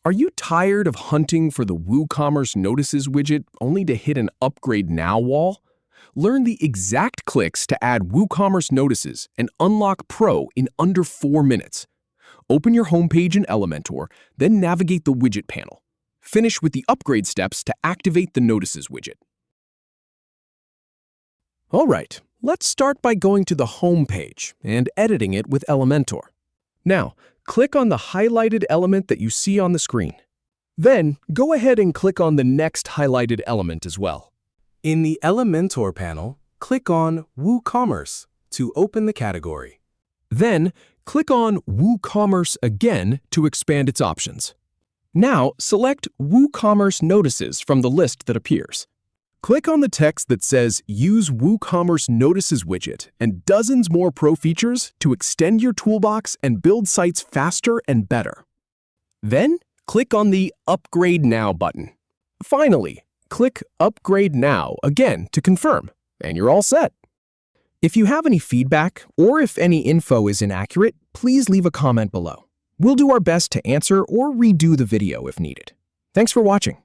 Are you tired of hunting for the WooCommerce Notices widget only to hit an Upgrade Now wall? Learn the exact clicks to add WooCommerce Notices and unlock Pro in under 4 minutes. Open your homepage in Elementor, then navigate the Widget panel. Finish with the upgrade steps to activate the Notices widget. All right, let's start by going to the home page and editing it with Elementor. Now, click on the highlighted element that you see on the screen. Then, go ahead and click on the next highlighted element as well. In the Elementor panel, click on Woocommerce to open the category. Then, click on Woocommerce again to expand its options. Now, select WooCommerce Notices from the list that appears. Click on the text that says Use WooCommerce Notices widget and dozens more pro features to extend your toolbox and build sites faster and better. Then, click on the Upgrade Now button. Finally, click Upgrade Now again to confirm, and you're all set. If you have any feedback or if any info is inaccurate, please leave a comment below. We'll do our best to answer or redo the video if needed. Thanks for watching.